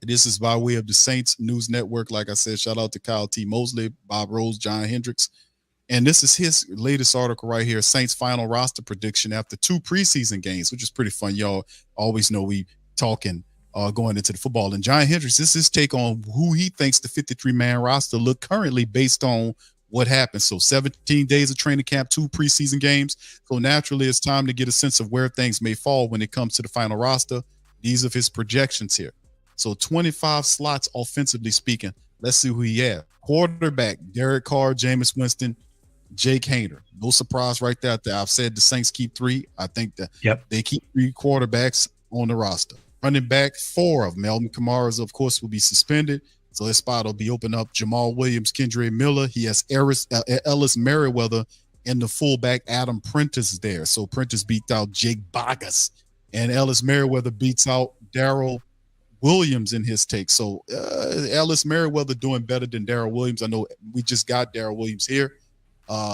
This is by way of the Saints News Network. Like I said, shout out to Kyle T. Mosley, Bob Rose, John Hendricks. And this is his latest article right here, Saints final roster prediction after 2 preseason games, which is pretty fun. Y'all always know we talking going into the football. And John Hendricks, this is his take on who he thinks the 53-man roster look currently based on what happened. So 17 days of training camp, 2 preseason games. So naturally, it's time to get a sense of where things may fall when it comes to the final roster. These are his projections here. So 25 slots offensively speaking. Let's see who he has. Quarterback, Derek Carr, Jameis Winston, Jake Haener. No surprise right there. I've said the Saints keep 3. I think that they keep 3 quarterbacks on the roster. Running back, 4 of Melvin Kamara, of course, will be suspended. So his spot will be open up. Jamal Williams, Kendre Miller. He has Ellis Merriweather, and the fullback Adam Prentice there. So Prentice beat out Jake Bogus, and Ellis Merriweather beats out Darrell Williams in his take. So Ellis Merriweather doing better than Darrell Williams. I know we just got Darrell Williams here.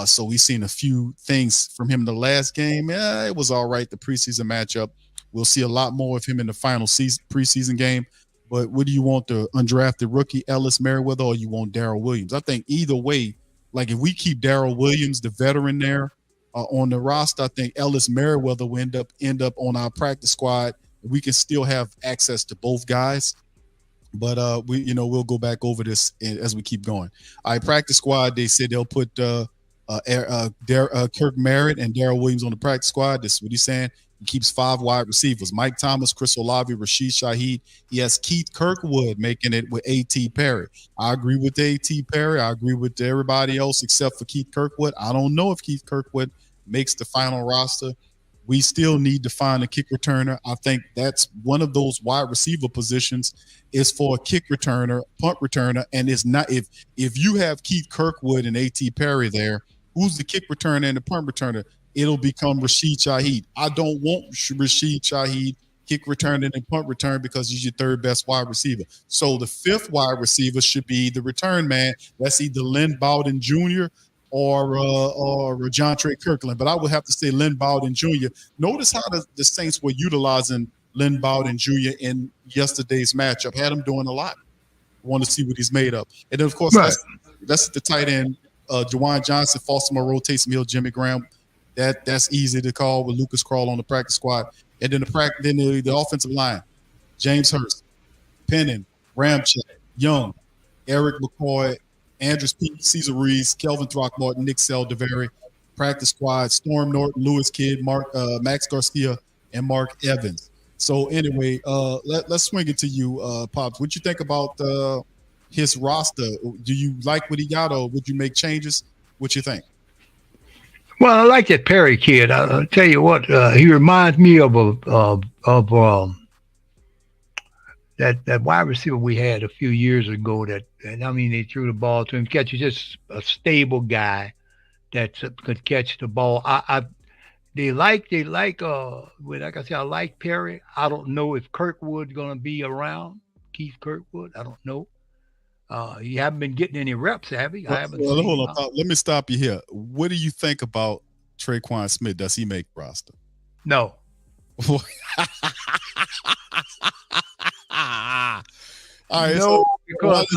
So we've seen a few things from him in the last game. It was all right, the preseason matchup. We'll see a lot more of him in the final preseason game. But what do you want, the undrafted rookie Ellis Merriweather, or you want Darrell Williams? I think either way, like if we keep Darrell Williams, the veteran there, on the roster, I think Ellis Merriweather will end up on our practice squad. We can still have access to both guys. But we'll go back over this as we keep going. All right, practice squad, they said they'll put Kirk Merritt and Darrell Williams on the practice squad. This is what he's saying. He keeps 5 wide receivers: Mike Thomas, Chris Olave, Rashid Shaheed. He has Keith Kirkwood making it with A.T. Perry. I agree with A.T. Perry. I agree with everybody else except for Keith Kirkwood. I don't know if Keith Kirkwood makes the final roster. We still need to find a kick returner. I think that's one of those wide receiver positions is for a kick returner, punt returner, and it's not if you have Keith Kirkwood and A.T. Perry there, who's the kick returner and the punt returner? It'll become Rashid Shaheed. I don't want Rashid Shaheed kick return and punt return because he's your 3rd best wide receiver. So the 5th wide receiver should be the return man. That's either Lynn Bowden Jr. or John Trey Kirkland. But I would have to say Lynn Bowden Jr. Notice how the Saints were utilizing Lynn Bowden Jr. in yesterday's matchup. Had him doing a lot. Want to see what he's made of. And then, of course, that's the tight end, Juwan Johnson, Foster Moreau, Taysom Hill, Jimmy Graham. That's easy to call with Lucas Krull on the practice squad. And then the offensive line, James Hurst, Pennon, Ramczyk, Young, Eric McCoy, Andrews Pete, Cesar Ruiz, Kelvin Throckmorton, Nick Saldiveri. Practice squad, Storm Norton, Lewis Kidd, Max Garcia, and Mark Evans. So anyway, let's swing it to you, Pops. What you think about his roster? Do you like what he got, or would you make changes? What you think? Well, I like that Perry kid. I'll tell you what, he reminds me of that wide receiver we had a few years ago. They threw the ball to him. He's just a stable guy that could catch the ball. Like I said, I like Perry. I don't know if Kirkwood's going to be around. Keith Kirkwood, I don't know. You haven't been getting any reps, have you? Hold on. Let me stop you here. What do you think about Tre'Quan Smith? Does he make roster? No. All right. No, because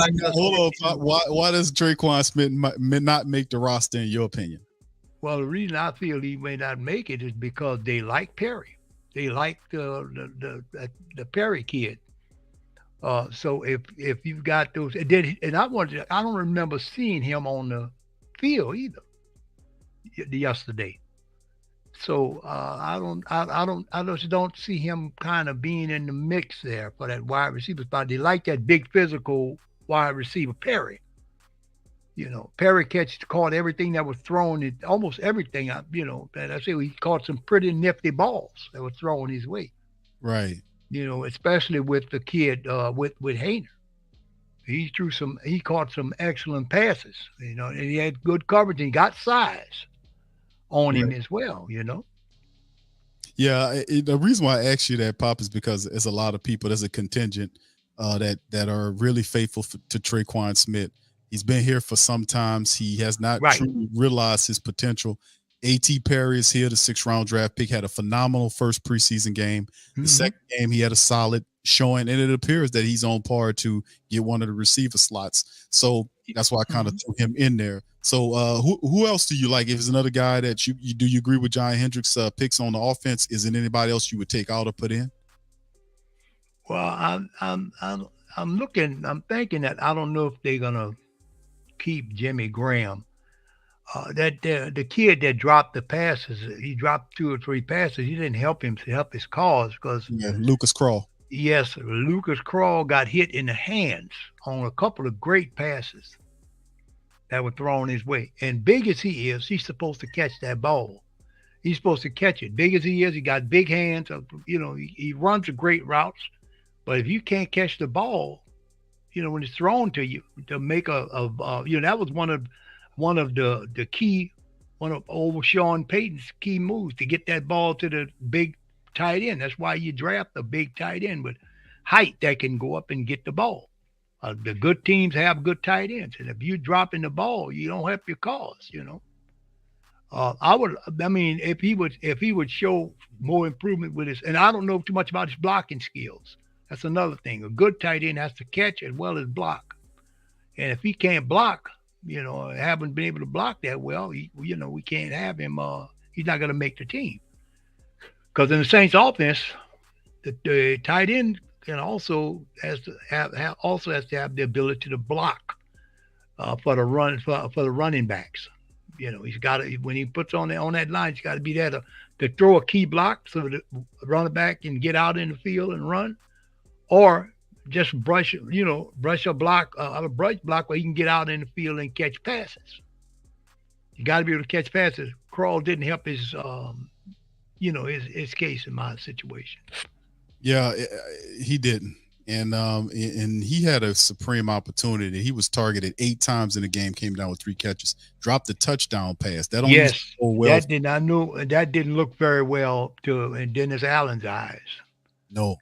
why does Tre'Quan Smith not make the roster in your opinion? Well, the reason I feel he may not make it is because they like Perry. They like the Perry kid. So if you've got those, I don't remember seeing him on the field either yesterday. So I just don't see him kind of being in the mix there for that wide receiver spot. They like that big physical wide receiver Perry. Perry caught everything that was thrown, almost everything. And I say he caught some pretty nifty balls that were thrown his way. Right. Especially with the kid with Haener. He caught some excellent passes, and he had good coverage and got size on him as well, Yeah, the reason why I asked you that, Pop, is because there's a lot of people, there's a contingent that are really faithful to Tre'Quan Smith. He's been here for some times. He has not truly realized his potential. A.T. Perry is here, the 6th round draft pick, had a phenomenal first preseason game. The second game, he had a solid showing, and it appears that he's on par to get one of the receiver slots. So that's why I kind of threw him in there. So who else do you like? If there's another guy that you do you agree with John Hendricks' picks on the offense? Is it anybody else you would take out or put in? Well, I'm looking. I'm thinking that I don't know if they're gonna keep Jimmy Graham. That the kid that dropped the passes, he dropped 2 or 3 passes. He didn't help him to help his cause because Yeah, Lucas Crawl. yes, Lucas Crawl got hit in the hands on a couple of great passes that were thrown his way. And big as he is, he's supposed to catch that ball. He's supposed to catch it. Big as he is, he got big hands. He runs a great routes. But if you can't catch the ball, when it's thrown to you to make that was one of the key, one of old Sean Payton's key moves to get that ball to the big tight end. That's why you draft a big tight end with height that can go up and get the ball. The good teams have good tight ends, and if you're dropping the ball, you don't help your cause. If he would show more improvement with his, and I don't know too much about his blocking skills. That's another thing. A good tight end has to catch as well as block, and if he can't block, haven't been able to block that well, we can't have him. He's not going to make the team because in the Saints offense, the tight end can also has to have the ability to block for the running backs. He's got to, when he puts on that line, he's got to be there to throw a key block so the running back can get out in the field and run, or just brush a block where he can get out in the field and catch passes. You got to be able to catch passes. Crawl didn't help his his case in my situation. Yeah, he didn't. And he had a supreme opportunity. He was targeted 8 times in the game, came down with 3 catches, dropped a touchdown pass. That only well. That didn't look very well in Dennis Allen's eyes. No.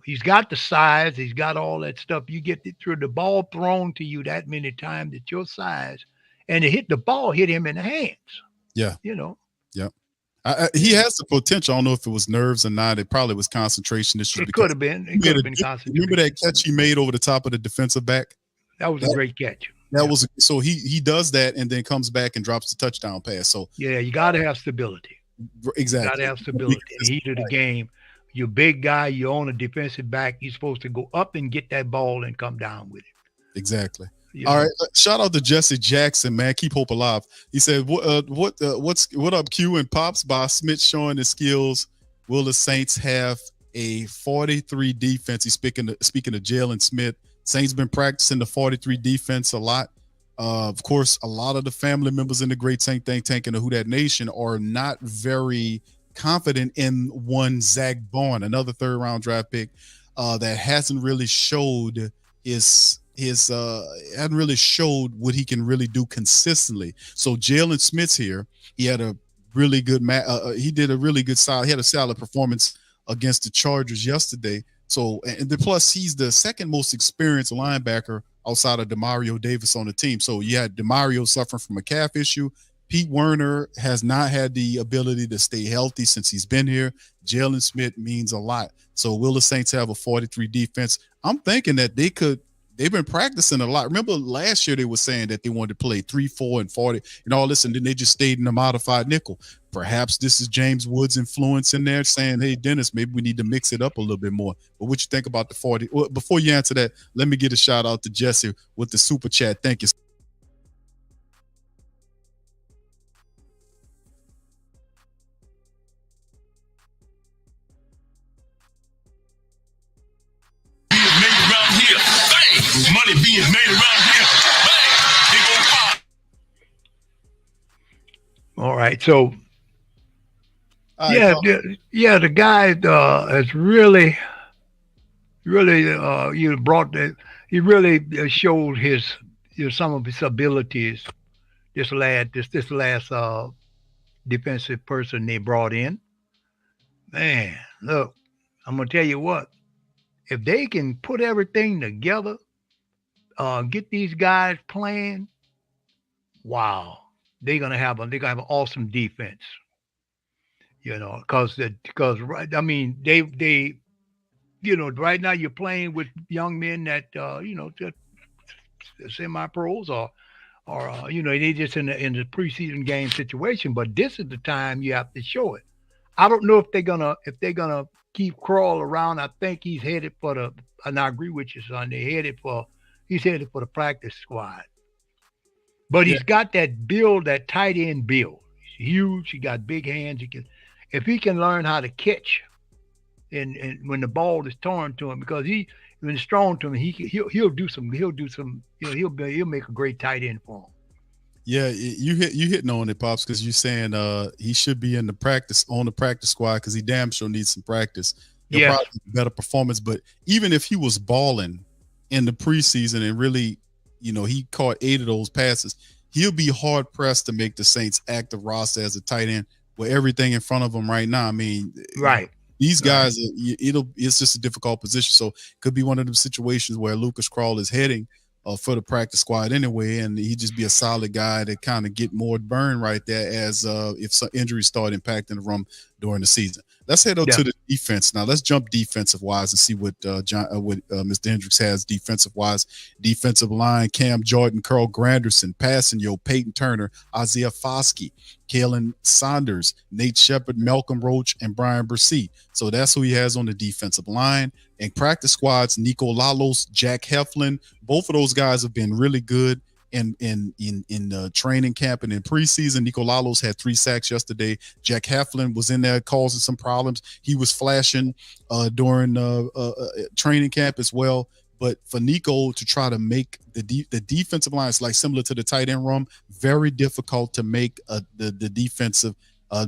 He's got the size, he's got all that stuff. You get it through the ball thrown to you that many times at your size, and the ball hit him in the hands. Yeah. Yeah. He has the potential. I don't know if it was nerves or not. It probably was concentration issues. It could have been. It could have been concentration. Remember that catch he made over the top of the defensive back? That was a great catch. So he does that and then comes back and drops the touchdown pass. So yeah, you got to have stability. Exactly. You got to have stability. In the heat of the game, you're a big guy. You own a defensive back. You're supposed to go up and get that ball and come down with it. Exactly. All right. Shout out to Jesse Jackson, man. Keep hope alive. He said, "What up, Q and Pops by Smith showing his skills. Will the Saints have a 43 defense?" He's speaking of Jalen Smith. Saints been practicing the 43 defense a lot. Of course, a lot of the family members in the Great Saint Think Tank and the Who Dat Nation are not very confident in one Zach Bond, another 3rd round draft pick that hasn't really showed hadn't really showed what he can really do consistently. So Jalen Smith's here. He had a really good he did a really good solid. He had a solid performance against the Chargers yesterday. So plus he's the 2nd most experienced linebacker outside of Demario Davis on the team. So you had Demario suffering from a calf issue. Pete Werner has not had the ability to stay healthy since he's been here. Jalen Smith means a lot. So will the Saints have a 43 defense? I'm thinking that they've been practicing a lot. Remember last year they were saying that they wanted to play 3, 4, and 40 and all this, and then they just stayed in the modified nickel. Perhaps this is James Woods' influence in there saying, hey, Dennis, maybe we need to mix it up a little bit more. But what you think about the 40? Well, before you answer that, let me get a shout out to Jesse with the super chat. Thank you. Money being made around here. Bang! They go pop. All right. So, the guy has really he really showed his some of his abilities. This last defensive person they brought in. Man, look, I'm gonna tell you what. If they can put everything together, get these guys playing, wow, they're gonna have an awesome defense. Because they right now you're playing with young men that just semi-pros or they just in the preseason game situation. But this is the time you have to show it. I don't know if they're gonna keep Crawl around. I think he's headed for the. And I agree with you, son. He's headed for the practice squad. But Yeah, he's got that build, that tight end build. He's huge. He got big hands. If he can learn how to catch, and when the ball is torn to him, because when it's thrown to him, he'll do some. He'll make a great tight end for him. yeah, you hitting on it, pops, because you're saying he should be in the practice squad because he damn sure needs some practice. He'll Yes, probably have a better performance, but even if he was balling in the preseason and really, he caught 8 of those passes, he'll be hard pressed to make the Saints active roster as a tight end with everything in front of him right now. I mean, right. these Right. guys, it's just a difficult position. So it could be one of them situations where Lucas Crawl is heading for the practice squad anyway, and he just be a solid guy to kind of get more burn right there as if some injuries start impacting the room during the season. Let's head up Yeah. to the defense now. Let's jump defensive wise and see what Mr. Hendricks has defensive wise. Defensive line: Cam Jordan, Carl Granderson, Passanio, Peyton Turner, Isaiah Foskey, Kalen Saunders, Nate Shepard, Malcolm Roach, and Brian Bresee. So that's who he has on the defensive line. And practice squads: Nico Lalos, Jack Heflin. Both of those guys have been really good in training camp and in preseason. Nico Lalos had 3 sacks yesterday. Jack Heflin was in there causing some problems. He was flashing during training camp as well. But for Nico to try to make the defensive line, it's like similar to the tight end room, very difficult to make the defensive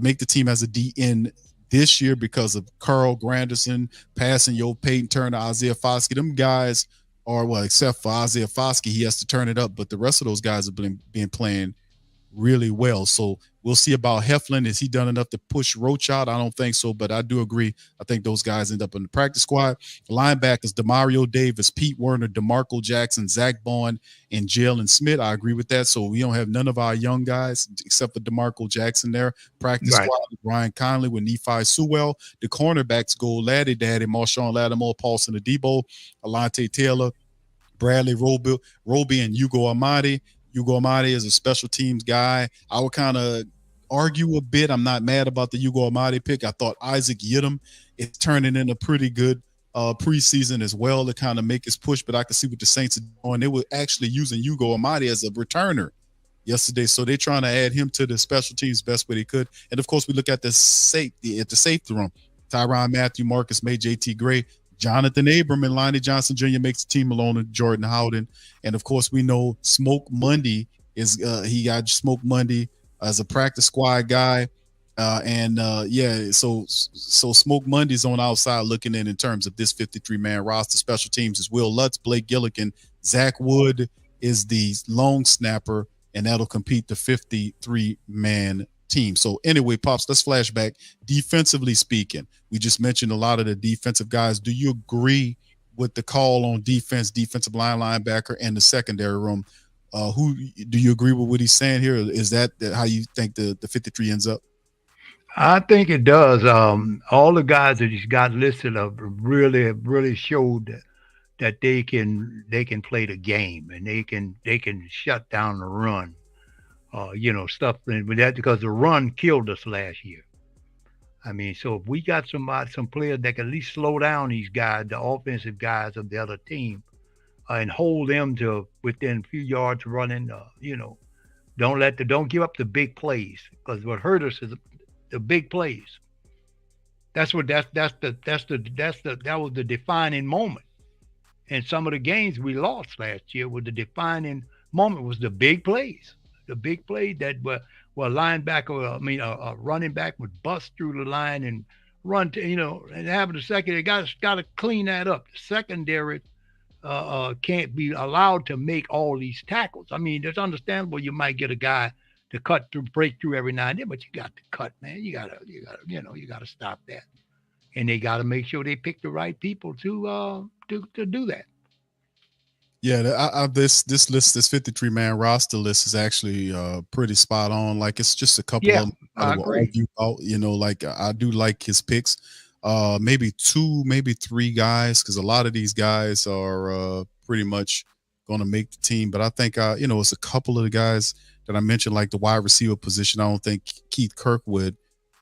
make the team as a DN this year because of Carl Granderson, Passanio, Peyton Turner, Isaiah Foskey. Them guys are, well, except for Isaiah Foskey, he has to turn it up. But the rest of those guys have been playing really well. So we'll see about Heflin. Has he done enough to push Roach out? I don't think so, but I do agree. I think those guys end up in the practice squad. Linebackers: Demario Davis, Pete Werner, DeMarco Jackson, Zach Bond, and Jalen Smith. I agree with that. So we don't have none of our young guys except for DeMarco Jackson there. Practice Right. squad: Ryan Conley with Nephi Sewell. The cornerbacks go Laddie Daddy, Marshawn Lattimore, Paulson Adebo, Alante Taylor, Bradley Roby, and Hugo Amadi. Hugo Amadi is a special teams guy. I would kind of argue a bit. I'm not mad about the Hugo Amadi pick. I thought Isaac Yiddom is turning in a pretty good preseason as well to kind of make his push, but I can see what the Saints are doing. They were actually using Hugo Amadi as a returner yesterday, so they're trying to add him to the special teams best way they could. And of course, we look at the safety room: Tyrann Mathieu, Marcus May, JT Gray, Jonathan Abram, and Lonnie Johnson Jr. makes the team alone, and Jordan Howden. And of course, we know Smoke Monday is he got Smoke Monday as a practice squad guy. So Smoke Monday's on outside looking in terms of this 53-man roster. Special teams is Will Lutz, Blake Gillikin, Zach Wood is the long snapper, and that'll compete the 53-man team. So anyway, Pops, let's flash back. Defensively speaking, we just mentioned a lot of the defensive guys. Do you agree with the call on defense, defensive line, linebacker, and the secondary room? Who do you agree with what he's saying here? Is that how you think the 53 ends up? I think it does. All the guys that he's got listed have really showed that they can play the game, and they can shut down the run. Stuff with that, because the run killed us last year. I mean, so if we got some players that can at least slow down these guys, the offensive guys of the other team, and hold them to within a few yards running, don't give up the big plays, because what hurt us is the big plays. That was the defining moment. And some of the games we lost last year, with the defining moment was the big plays. The big play that were a running back would bust through the line and run to, and having the second, they got to clean that up. The secondary can't be allowed to make all these tackles. I mean, it's understandable you might get a guy to break through every now and then, but you got to cut, man. You gotta stop that. And they got to make sure they pick the right people to do that. Yeah, this list, this 53-man roster list is actually pretty spot on. Like, it's just a couple Yeah, of them I I will agree. argue about. Like, I do like his picks. maybe 2, maybe 3 guys, because a lot of these guys are pretty much going to make the team. But I think it's a couple of the guys that I mentioned, like the wide receiver position. I don't think Keith Kirkwood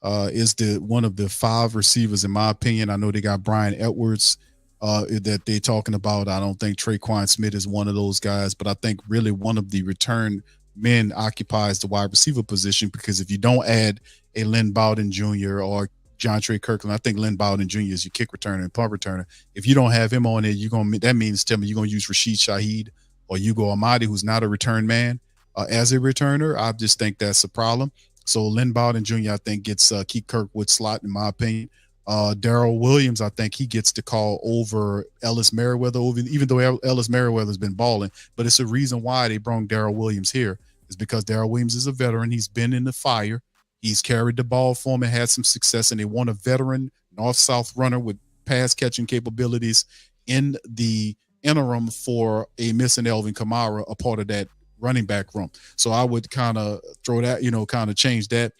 is the one of the 5 receivers in my opinion. I know they got Brian Edwards that they're talking about. I don't think Traquan Smith is one of those guys, but I think really one of the return men occupies the wide receiver position, because if you don't add a Lynn Bowden Jr. or John Trey Kirkland, I think Lynn Bowden Jr. is your kick returner and punt returner. If you don't have him on there, that means tell me you're gonna use Rashid Shaheed or Hugo Amadi, who's not a return man, as a returner. I just think that's a problem. So Lynn Bowden Jr. I think gets Keith Kirkwood slot in my opinion. Daryl Williams, I think he gets the call over Ellis Merriweather, even though Ellis Merriweather's been balling. But it's a reason why they brought Daryl Williams here, is because Daryl Williams is a veteran. He's been in the fire. He's carried the ball for them and had some success, and they want a veteran north-south runner with pass-catching capabilities in the interim for a missing Elvin Kamara, a part of that running back room. So I would kind of throw that, kind of change that.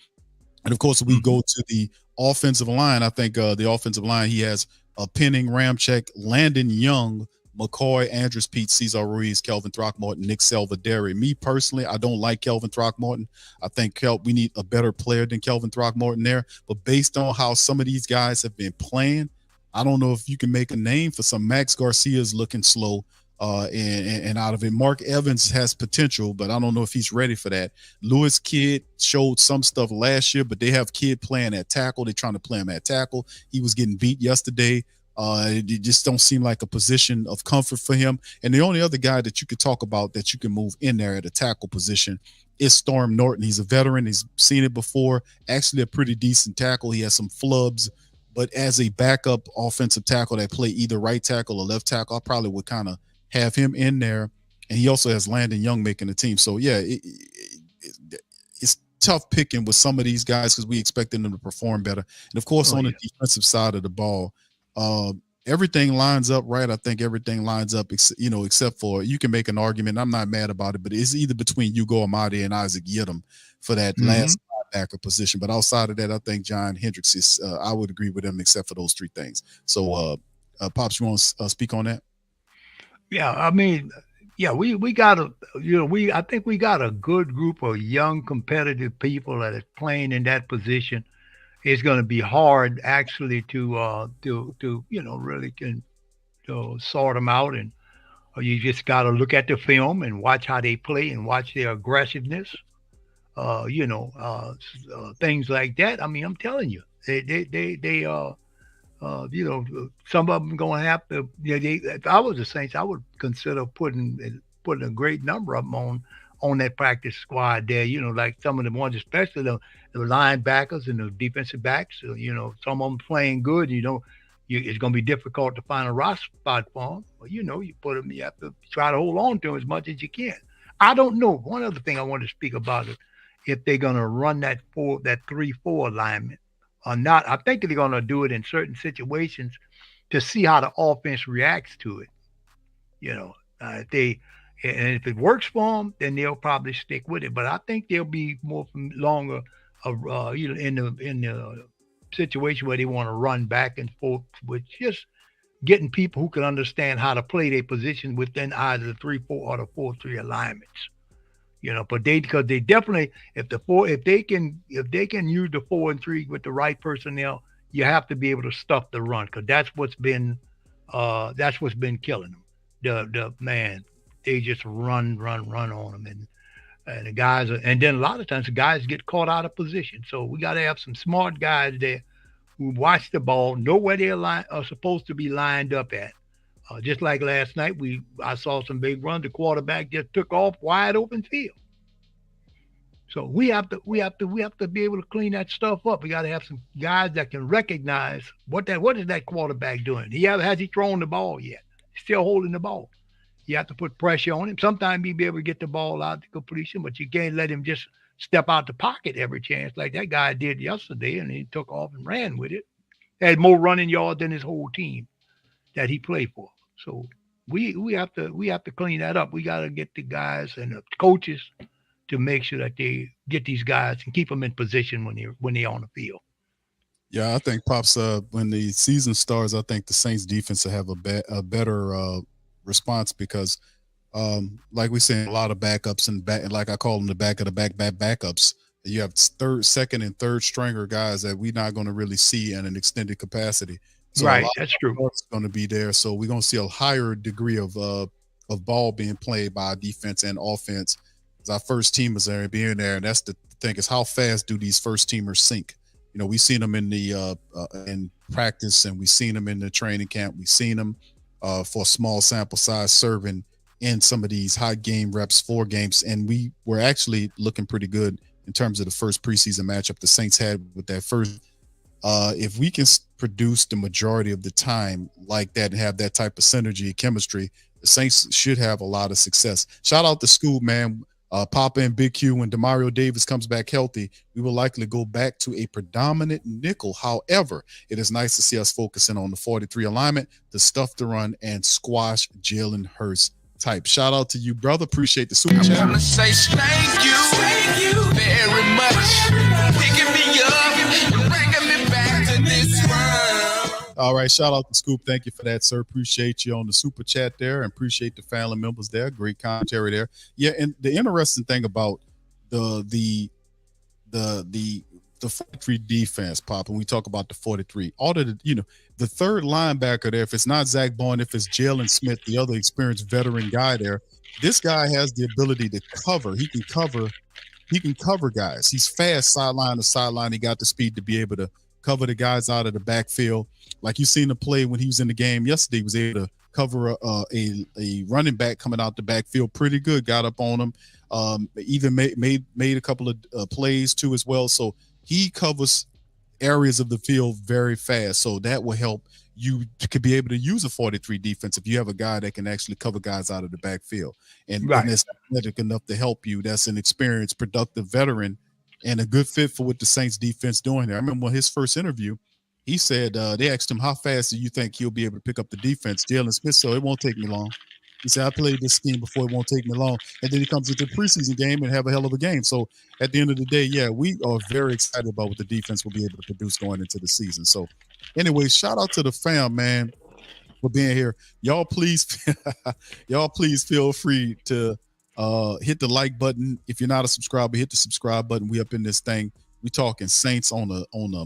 And, of course, if we go to the offensive line, I think the offensive line, he has Penning, Ramczyk, Landon Young, McCoy, Andrews Pete, Cesar Ruiz, Kelvin Throckmorton, Nick Selvaderi. Me personally, I don't like Kelvin Throckmorton. I think we need a better player than Kelvin Throckmorton there. But based on how some of these guys have been playing, I don't know if you can make a name for some. Max Garcia's looking slow and out of it. Mark Evans has potential, but I don't know if he's ready for that. Lewis Kidd showed some stuff last year, but they have Kidd playing at tackle. They're trying to play him at tackle. He was getting beat yesterday. It just don't seem like a position of comfort for him. And the only other guy that you could talk about that you can move in there at a tackle position is Storm Norton. He's a veteran. He's seen it before. Actually a pretty decent tackle. He has some flubs, but as a backup offensive tackle that play either right tackle or left tackle, I probably would kind of have him in there. And he also has Landon Young making the team. So, yeah, it's tough picking with some of these guys because we expected them to perform better. And, of course, on the defensive side of the ball, everything lines up right. I think everything lines up, except for you can make an argument. I'm not mad about it, but it's either between Hugo Amadi and Isaac Yiadom for that last linebacker position. But outside of that, I think John Hendricks is. I would agree with him except for those 3 things. So, Pops, you want to speak on that? Yeah, I mean, yeah, we got I think we got a good group of young competitive people that are playing in that position. It's going to be hard actually to really can sort them out, and you just got to look at the film and watch how they play and watch their aggressiveness, things like that. I mean, I'm telling you, they some of them going to have to. If I was the Saints, I would consider putting a great number of them on that practice squad there. Like some of the ones, especially the linebackers and the defensive backs. Some of them playing good. It's going to be difficult to find a roster spot for them. Well, you put them. You have to try to hold on to them as much as you can. I don't know. One other thing I want to speak about is if they're going to run that 3-4 alignment or not. I think they're going to do it in certain situations to see how the offense reacts to it. And if it works for them, then they'll probably stick with it. But I think they'll be more longer, in the situation where they want to run back and forth with just getting people who can understand how to play their position within either the 3-4 or the 4-3 alignments. But because they definitely, if they can use the 4 and 3 with the right personnel, you have to be able to stuff the run, because that's what's been killing them. The man, they just run on them, and the guys and then a lot of times the guys get caught out of position. So we got to have some smart guys there who watch the ball, know where they are supposed to be lined up at. Just like last night, I saw some big runs. The quarterback just took off wide open field. So we have to be able to clean that stuff up. We got to have some guys that can recognize what is that quarterback doing. Has he thrown the ball yet? He's still holding the ball. You have to put pressure on him. Sometimes he'll be able to get the ball out to completion, but you can't let him just step out the pocket every chance like that guy did yesterday, and he took off and ran with it. Had more running yards than his whole team that he played for. So we have to clean that up. We got to get the guys and the coaches to make sure that they get these guys and keep them in position when they're on the field. Yeah, I think Pops. When the season starts, I think the Saints defense will have a better response because, like we saying, a lot of backups and back, like I call them, the back of the backups. You have third, second, and third stringer guys that we're not going to really see in an extended capacity. So a Right, lot that's true. of going to be there. So we're going to see a higher degree of ball being played by defense and offense. As our first teamers are being there, and that's the thing is how fast do these first teamers sink? You know, we've seen them in the in practice, and we've seen them in the training camp. We've seen them for a small sample size serving in some of these high game reps, 4 games, and we were actually looking pretty good in terms of the first preseason matchup the Saints had with that first. If we can produce the majority of the time like that and have that type of synergy and chemistry, the Saints should have a lot of success. Shout out to Scoop, man. Papa and Big Q, when Demario Davis comes back healthy, we will likely go back to a predominant nickel. However, it is nice to see us focusing on the 43 alignment, the stuff to run, and squash Jalen Hurts type. Shout out to you, brother. Appreciate the super chat. I wanna say thank you very much. Picking me up and bringing me back to this world. All right, shout out to Scoop. Thank you for that, sir. Appreciate you on the super chat there, and appreciate the family members there. Great commentary there. Yeah, and the interesting thing about the 43 defense, Pop, and we talk about the 43. All of the third linebacker there, if it's not Zach Bowen, if it's Jalen Smith, the other experienced veteran guy there, this guy has the ability to cover. He can cover guys. He's fast sideline to sideline. He got the speed to be able to cover the guys out of the backfield. Like you seen the play when he was in the game yesterday, he was able to cover a running back coming out the backfield pretty good. Got up on him, even made a couple of plays too as well. So he covers areas of the field very fast. So that will help you to be able to use a 43 defense if you have a guy that can actually cover guys out of the backfield and it's athletic enough to help you. That's an experienced, productive veteran and a good fit for what the Saints defense doing there. I remember his first interview, he said they asked him, how fast do you think he'll be able to pick up the defense? Jalen Smith, so it won't take me long. He said, I played this scheme before, it won't take me long. And then he comes into the preseason game and have a hell of a game. So at the end of the day, yeah, we are very excited about what the defense will be able to produce going into the season. So anyway, shout out to the fam, man, for being here. Y'all please feel free to hit the like button. If you're not a subscriber, hit the subscribe button. We up in this thing. We talking Saints on a